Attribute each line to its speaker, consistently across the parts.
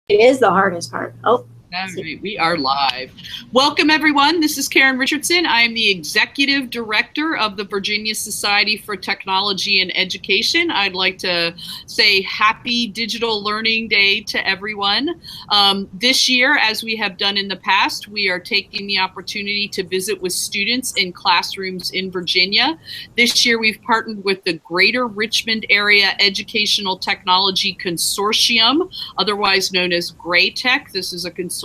Speaker 1: It is the hardest part. Oh.
Speaker 2: All right, we are live. Welcome, everyone. This is Karen Richardson. I am the Executive Director of the Virginia Society for Technology and Education. I'd like to say Happy Digital Learning Day to everyone. This year, as we have done in the past, we are taking the opportunity to visit with students in classrooms in Virginia. This year, we've partnered with the Greater Richmond Area Educational Technology Consortium, otherwise known as GRAYTEC. This is a consortium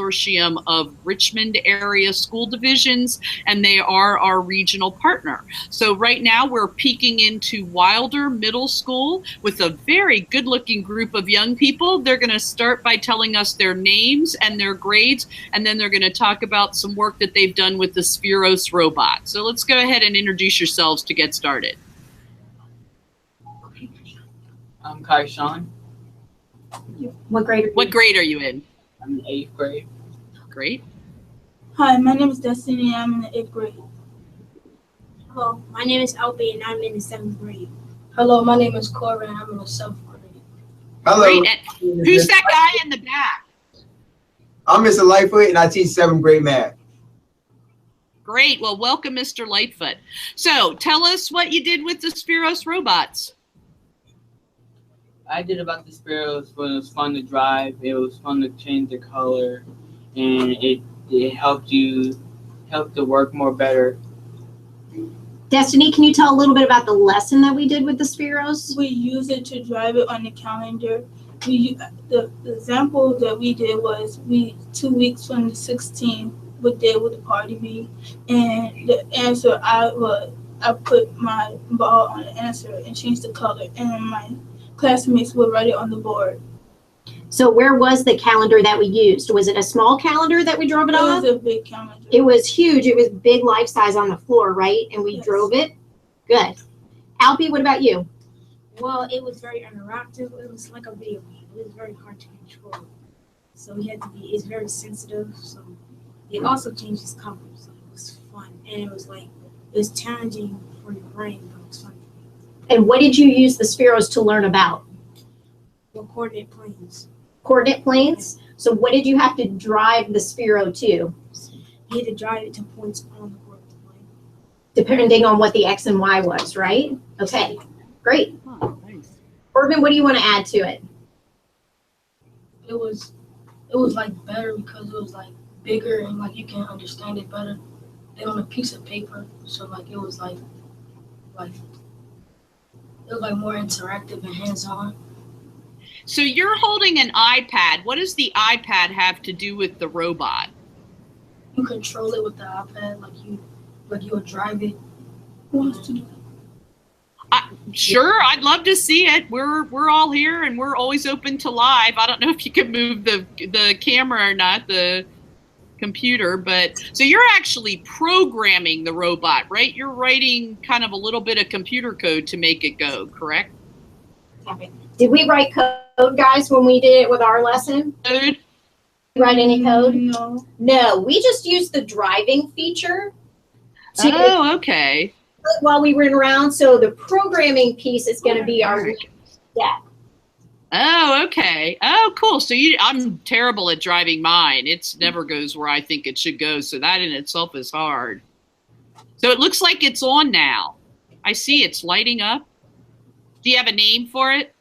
Speaker 2: of Richmond area school divisions, and they are our regional partner. So right now we're peeking into Wilder Middle School with a very good-looking group of young people. They're going to start by telling us their names and their grades, and then they're going to talk about some work that they've done with the Spheros robot. So let's go ahead and introduce yourselves to get started.
Speaker 3: I'm Kai Sean.
Speaker 1: What grade
Speaker 2: are you in?
Speaker 3: I'm in 8th grade.
Speaker 2: Great.
Speaker 4: Hi, my name is Destiny. I'm in the 8th grade.
Speaker 5: Hello, my name is Albie and I'm in the 7th grade.
Speaker 6: Hello, my name is Cora and I'm in the 7th grade.
Speaker 7: Hello.
Speaker 2: Great. And who's that guy in the back?
Speaker 7: I'm Mr. Lightfoot and I teach 7th grade math.
Speaker 2: Great. Well, welcome, Mr. Lightfoot. So tell us what you did with the Spheros robots.
Speaker 3: I did about the Spheros when it was fun to drive. It was fun to change the color, and it helped to work more better.
Speaker 1: Destiny, can you tell a little bit about the lesson that we did with the Spheros?
Speaker 4: We use it to drive it on the calendar. The example that we did was 2 weeks from the 16th, what day would the party be? And the answer, I put my ball on the answer and changed the color, and my classmates would write it on the board.
Speaker 1: So where was the calendar that we used? Was it a small calendar that we drove it on?
Speaker 4: It was a big calendar.
Speaker 1: It was huge. It was big life size on the floor, right? And we drove it? Good. Alpie, what about you?
Speaker 5: Well, it was very interactive. It was like a video game. It was very hard to control. So we had to be, it's very sensitive. So it also changed its color. So it was fun. And it was challenging for your brain, but it was fun.
Speaker 1: And what did you use the Spheros to learn about?
Speaker 5: Well, coordinate planes.
Speaker 1: Coordinate planes? So what did you have to drive the Sphero to?
Speaker 5: You had to drive it to points on the coordinate plane.
Speaker 1: Depending on what the X and Y was, right? Okay, great.
Speaker 2: Oh, nice.
Speaker 1: Corbin, what do you want to add to it?
Speaker 6: It was like better because it was like bigger and like you can understand it better than on a piece of paper. So like it was like more interactive and hands-on.
Speaker 2: So you're holding an iPad. What does the iPad have to do with the robot?
Speaker 6: You control it with the iPad, like you would drive it.
Speaker 4: Who wants to do that?
Speaker 2: Sure, I'd love to see it. We're all here and we're always open to live. I don't know if you can move the camera or not, the computer, but so you're actually programming the robot, right? You're writing kind of a little bit of computer code to make it go, correct?
Speaker 1: Did we write code, guys, when we did it with our lesson?
Speaker 2: Code?
Speaker 1: Write any code?
Speaker 4: No.
Speaker 1: No, we just used the driving feature
Speaker 2: Oh, okay.
Speaker 1: while we went around. So the programming piece is going to be our next step.
Speaker 2: Oh, okay. Oh, cool. So I'm terrible at driving mine. It never goes where I think it should go. So that in itself is hard. So it looks like it's on now. I see it's lighting up. Do you have a name for it?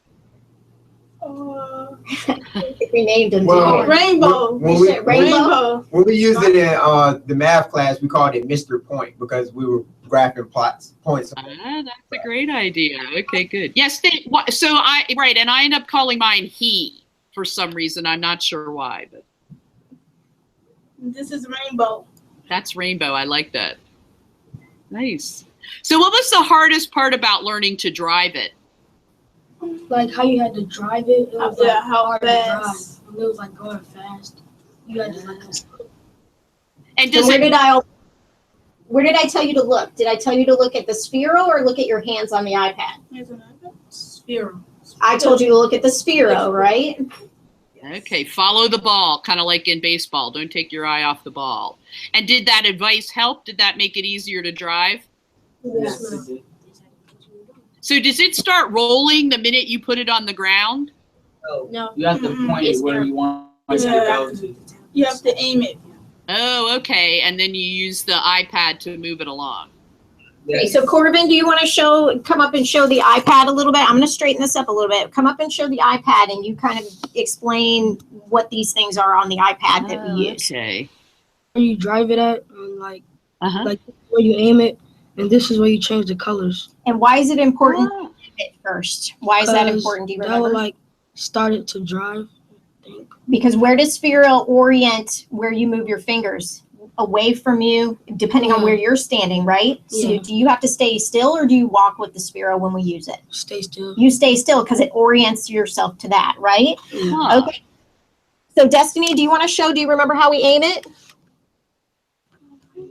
Speaker 1: We named him.
Speaker 7: Well,
Speaker 4: Rainbow.
Speaker 1: Rainbow.
Speaker 7: When we used it in the math class, we called it Mr. Point because we were graphing points.
Speaker 2: That's a great idea. Okay, good. Yes, and I end up calling mine he for some reason. I'm not sure why, but
Speaker 4: This is Rainbow.
Speaker 2: that's Rainbow. I like that. Nice. So what was the hardest part about learning to drive it?
Speaker 6: Like how you had to drive it. It was
Speaker 4: Yeah,
Speaker 6: like
Speaker 4: how
Speaker 6: hard
Speaker 4: fast.
Speaker 6: to drive. It was like going fast. You had to like.
Speaker 2: And
Speaker 1: So
Speaker 2: does
Speaker 1: where
Speaker 2: it
Speaker 1: did I tell you to look? Did I tell you to look at the Sphero or look at your hands on the iPad?
Speaker 6: Sphero.
Speaker 1: I told you to look at the Sphero, right?
Speaker 2: Okay, follow the ball, kind of like in baseball. Don't take your eye off the ball. And did that advice help? Did that make it easier to drive?
Speaker 3: Yes, it did.
Speaker 2: So does it start rolling the minute you put it on the ground?
Speaker 3: No. You have to point it where you want
Speaker 4: You have to aim it.
Speaker 2: Oh, okay. And then you use the iPad to move it along.
Speaker 1: Okay, so Corbin, do you want to come up and show the iPad a little bit? I'm going to straighten this up a little bit. Come up and show the iPad, and you kind of explain what these things are on the iPad that we use.
Speaker 2: Okay.
Speaker 6: Where you drive it at, and like
Speaker 2: Uh-huh.
Speaker 6: like where you aim it, and this is where you change the colors.
Speaker 1: And why is it important to aim it first? Why is that important? Do you
Speaker 6: That
Speaker 1: remember?
Speaker 6: would like start it to drive. I think.
Speaker 1: Because where does Sphero orient where you move your fingers? Away from you, depending on where you're standing, right? So
Speaker 6: Yeah.
Speaker 1: do you have to stay still, or do you walk with the Sphero when we use it?
Speaker 6: Stay still.
Speaker 1: You stay still because it orients yourself to that, right?
Speaker 2: Huh.
Speaker 1: Okay. So Destiny, do you want to show? Do you remember how we aim it?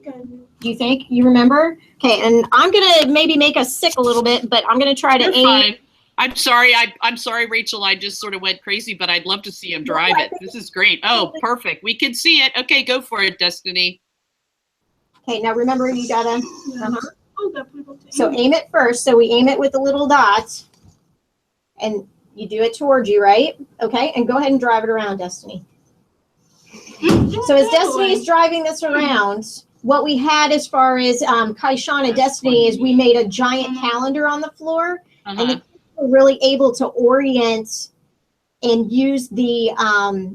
Speaker 1: Do you think you remember? Okay, and I'm gonna maybe make us sick a little bit, but I'm gonna try to
Speaker 2: You're
Speaker 1: aim.
Speaker 2: fine. I'm sorry. I'm sorry, Rachel. I just sort of went crazy, but I'd love to see him drive it. This is great. Oh, perfect. We can see it. Okay, go for it, Destiny.
Speaker 1: Okay, now remember you gotta.
Speaker 4: Oh, that people to
Speaker 1: So
Speaker 4: aim it.
Speaker 1: aim it first. So we aim it with the little dots, and you do it towards you, right? Okay, and go ahead and drive it around, Destiny. So as Destiny is driving this around, what we had as far as Kaishan and Destiny is we made a giant calendar on the floor, and the kids were really able to orient and use the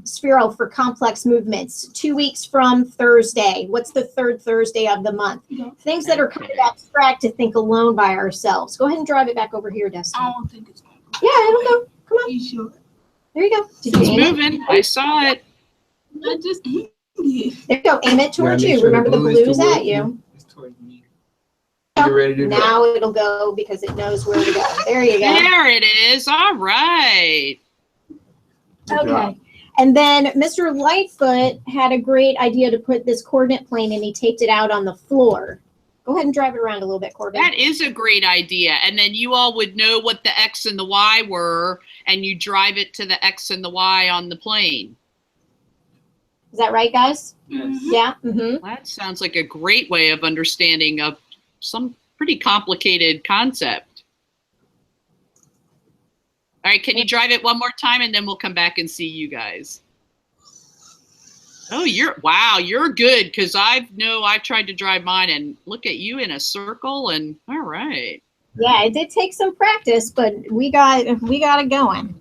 Speaker 1: Sphero for complex movements. 2 weeks from Thursday. What's the third Thursday of the month? Things that are kind of abstract to think alone by ourselves. Go ahead and drive it back over here, Destiny.
Speaker 4: I don't think it's going to
Speaker 1: Yeah, it'll go. Come on.
Speaker 4: You sure?
Speaker 1: There you go. Did you
Speaker 2: It's
Speaker 1: aim it?
Speaker 2: moving. I saw it.
Speaker 4: I just aimed it.
Speaker 1: There you go. Aim it towards
Speaker 7: make
Speaker 1: you.
Speaker 7: sure the
Speaker 1: Remember the
Speaker 7: blue is
Speaker 1: blue is
Speaker 7: towards
Speaker 1: at you.
Speaker 3: It's towards me.
Speaker 7: You're ready to go.
Speaker 1: Now it'll go because it knows where to go. There you go.
Speaker 2: There it is. All right.
Speaker 7: Good job.
Speaker 1: Okay. And then Mr. Lightfoot had a great idea to put this coordinate plane, and he taped it out on the floor. Go ahead and drive it around a little bit, Corbin.
Speaker 2: That is a great idea. And then you all would know what the X and the Y were, and you drive it to the X and the Y on the plane.
Speaker 1: Is that right, guys?
Speaker 3: Yes.
Speaker 1: Yeah. Mm-hmm.
Speaker 2: That sounds like a great way of understanding some pretty complicated concept. All right, can you drive it one more time, and then we'll come back and see you guys. Oh, you're good, because I've tried to drive mine, and look at you in a circle, and all right.
Speaker 1: Yeah, it did take some practice, but we got it going.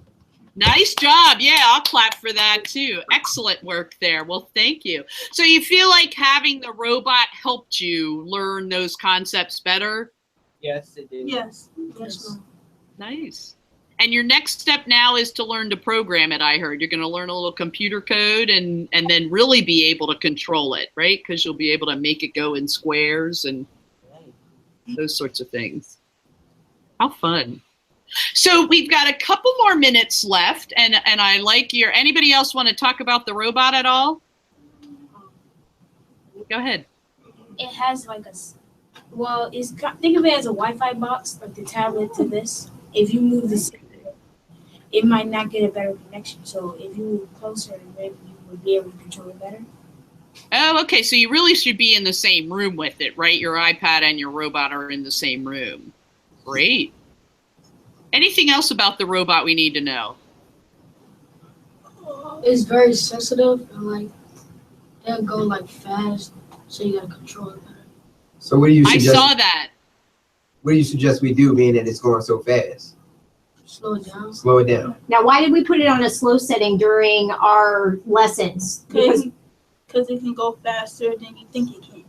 Speaker 2: Nice job. Yeah, I'll clap for that too. Excellent work there. Well, thank you. So you feel like having the robot helped you learn those concepts better?
Speaker 3: Yes, it did.
Speaker 4: Yes.
Speaker 6: Yes, ma'am.
Speaker 2: Nice. And your next step now is to learn to program it, I heard. You're going to learn a little computer code and then really be able to control it, right? Because you'll be able to make it go in squares and those sorts of things. How fun. So we've got a couple more minutes left, and I like anybody else want to talk about the robot at all? Go ahead.
Speaker 5: It has like think of it as a Wi-Fi box, like the tablet to this. If you move this, it might not get a better connection. So if you move closer, maybe you would be able to control it better.
Speaker 2: Oh, okay. So you really should be in the same room with it, right? Your iPad and your robot are in the same room. Great. Anything else about the robot we need to know?
Speaker 6: It's very sensitive, and like it'll go like fast, so you gotta control it better.
Speaker 7: So what do you
Speaker 2: I
Speaker 7: suggest?
Speaker 2: saw that.
Speaker 7: What do you suggest we do, being that it's going so fast?
Speaker 6: Slow it down.
Speaker 7: Slow it down.
Speaker 1: Now, why did we put it on a slow setting during our lessons?
Speaker 4: Because it can go faster than you think it can.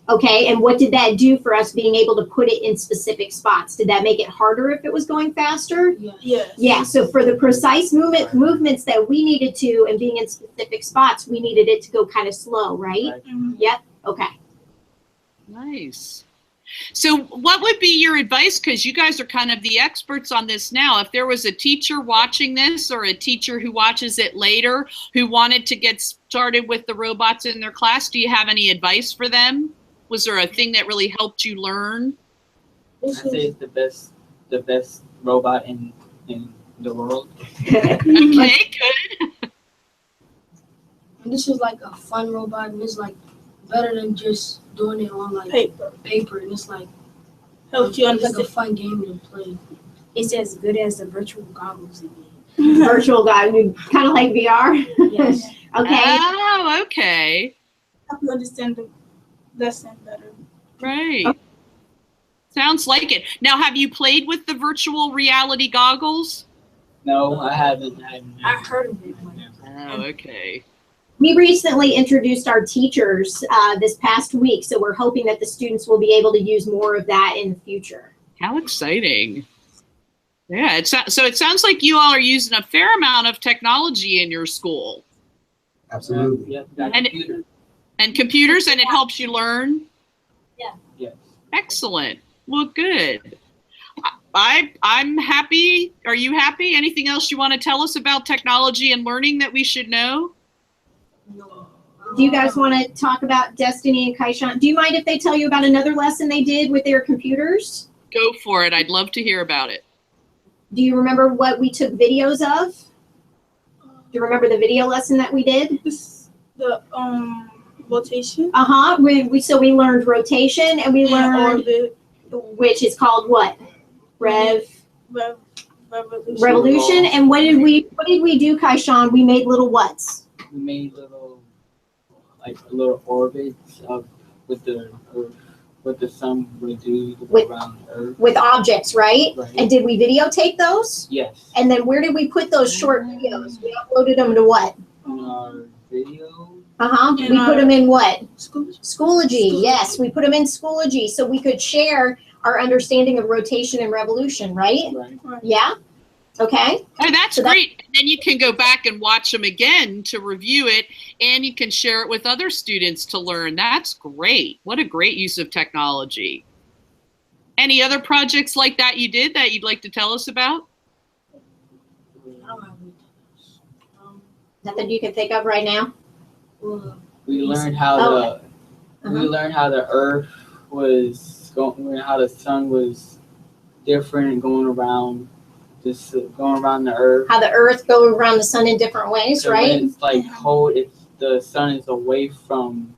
Speaker 1: Okay, and what did that do for us being able to put it in specific spots? Did that make it harder if it was going faster?
Speaker 6: Yeah.
Speaker 4: Yes.
Speaker 1: Yeah, so for the precise movements that we needed to and being in specific spots, we needed it to go kind of slow, right?
Speaker 4: Mhm.
Speaker 1: Yep, okay.
Speaker 2: Nice. So what would be your advice? Because you guys are kind of the experts on this now. If there was a teacher watching this or a teacher who watches it later who wanted to get started with the robots in their class, do you have any advice for them? Was there a thing that really helped you learn?
Speaker 3: I say it's the best robot in the world.
Speaker 2: Okay, good.
Speaker 6: And this is like a fun robot, and it's like better than just doing it on like
Speaker 4: Paper.
Speaker 6: and it's like
Speaker 4: Helps you
Speaker 6: it's like a
Speaker 4: understand.
Speaker 6: fun game to play.
Speaker 5: It's as good as the virtual goggles again.
Speaker 1: Virtual guide, kind of like VR.
Speaker 5: Yes.
Speaker 1: Okay.
Speaker 2: Oh, okay.
Speaker 4: Help you understand the lesson better.
Speaker 2: Right. Sounds like it. Now, have you played with the virtual reality goggles?
Speaker 3: No, I haven't.
Speaker 5: I heard of it.
Speaker 2: Oh, okay.
Speaker 1: We recently introduced our teachers this past week, so we're hoping that the students will be able to use more of that in the future.
Speaker 2: How exciting. Yeah, so it sounds like you all are using a fair amount of technology in your school.
Speaker 7: Absolutely.
Speaker 3: Yeah, got
Speaker 2: And-
Speaker 3: computer.
Speaker 2: And computers, and it helps you learn?
Speaker 3: Yes.
Speaker 2: Excellent. Well, good. I'm happy. Are you happy? Anything else you want to tell us about technology and learning that we should know?
Speaker 5: No.
Speaker 1: Do you guys want to talk about Destiny and Kaishan? Do you mind if they tell you about another lesson they did with their computers?
Speaker 2: Go for it. I'd love to hear about it.
Speaker 1: Do you remember what we took videos of? Do you remember the video lesson that we did?
Speaker 4: The rotation.
Speaker 1: Uh-huh. We learned rotation, and we
Speaker 4: and
Speaker 1: learned,
Speaker 4: orbit.
Speaker 1: which is called what?
Speaker 4: Revolution.
Speaker 1: Revolution. And what did we do, Kaishan? We made little whats?
Speaker 3: We made little orbits of with the Earth, what the sun would do around the Earth.
Speaker 1: With objects, right?
Speaker 3: Right.
Speaker 1: And did we videotape those?
Speaker 3: Yes.
Speaker 1: And then where did we put those short videos? We uploaded them to what?
Speaker 3: In our video.
Speaker 1: Uh-huh.
Speaker 4: In
Speaker 1: We
Speaker 4: our-
Speaker 1: put them in what?
Speaker 4: School.
Speaker 1: Schoology. Yes, we put them in Schoology so we could share our understanding of rotation and revolution, right?
Speaker 3: Right.
Speaker 1: Yeah? Okay.
Speaker 2: Oh, that's
Speaker 1: So that-
Speaker 2: great. And then you can go back and watch them again to review it, and you can share it with other students to learn. That's great. What a great use of technology. Any other projects like that you did that you'd like to tell us about?
Speaker 5: I don't have any others.
Speaker 1: Nothing you can think of right now?
Speaker 5: Well,
Speaker 3: We learned how
Speaker 1: Oh,
Speaker 3: we learned how the Earth was going, how the sun was different and going around the Earth.
Speaker 1: How the Earth goes around the sun in different ways,
Speaker 3: So
Speaker 1: right?
Speaker 3: when it's like cold, the sun is away from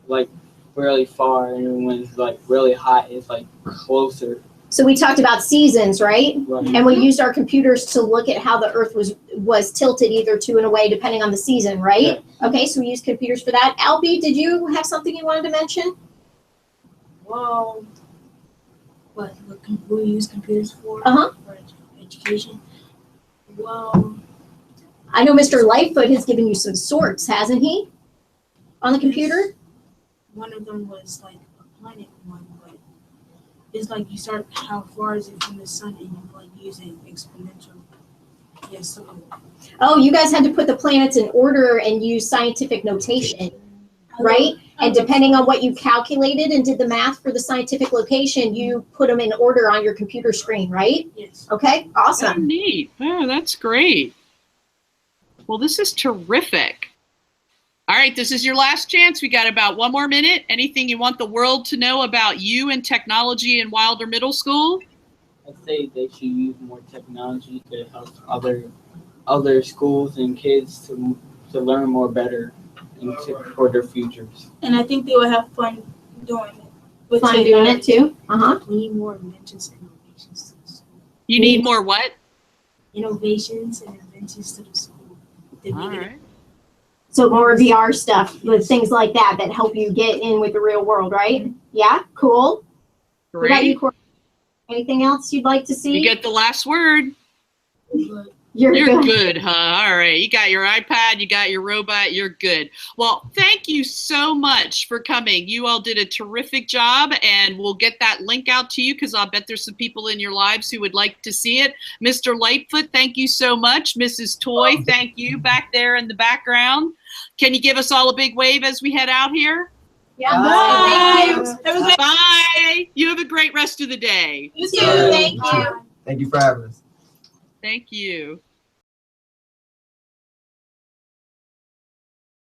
Speaker 3: like really far, and when it's like really hot, it's like closer.
Speaker 1: So we talked about seasons, right?
Speaker 3: Right.
Speaker 1: And we used our computers to look at how the Earth was tilted either to and away depending on the season, right?
Speaker 3: Yes.
Speaker 1: Okay, so we used computers for that. Albie, did you have something you wanted to mention?
Speaker 5: well, what we use computers for?
Speaker 1: Uh-huh.
Speaker 5: For education. Well,
Speaker 1: I know Mr. Lightfoot has given you some sorts, hasn't he? On the computer?
Speaker 5: one of them was like a planet one, but it's like you start how far is it from the sun, and you like using exponential. Yes, so
Speaker 1: Oh, you guys had to put the planets in order and use scientific notation, right? And depending on what you calculated and did the math for the scientific location, you put them in order on your computer screen, right?
Speaker 5: yes.
Speaker 1: Okay,
Speaker 2: Oh,
Speaker 1: awesome.
Speaker 2: neat. Oh, that's great. Well, this is terrific. All right, this is your last chance. We got about 1 more minute. Anything you want the world to know about you and technology in Wilder Middle School?
Speaker 3: I'd say they should use more technology to help other schools and kids to learn more better and for their futures.
Speaker 4: And I think they will have fun doing it. With
Speaker 1: Fun doing it too. Uh-huh.
Speaker 5: We need more inventions and innovations to the school.
Speaker 2: You need more what?
Speaker 5: Innovations and inventions to the school. To
Speaker 2: All
Speaker 5: make it-
Speaker 2: right.
Speaker 1: So more VR stuff, with things like that help you get in with the real world, right? Yeah, cool. What about you,
Speaker 2: Great.
Speaker 1: Courtney? Anything else you'd like to see?
Speaker 2: You get the last word.
Speaker 5: But
Speaker 1: You're
Speaker 2: You're
Speaker 1: good.
Speaker 2: good, huh? All right. You got your iPad, you got your robot, you're good. Well, thank you so much for coming. You all did a terrific job, and we'll get that link out to you because I'll bet there's some people in your lives who would like to see it. Mr. Lightfoot, thank you so much. Mrs. Toy, thank you back there in the background. Can you give us all a big wave as we head out here?
Speaker 1: Yeah.
Speaker 4: Bye. Have a great
Speaker 2: Bye. You have a great rest of the day.
Speaker 4: You too. Thank you.
Speaker 7: Thank you for having us.
Speaker 2: Thank you.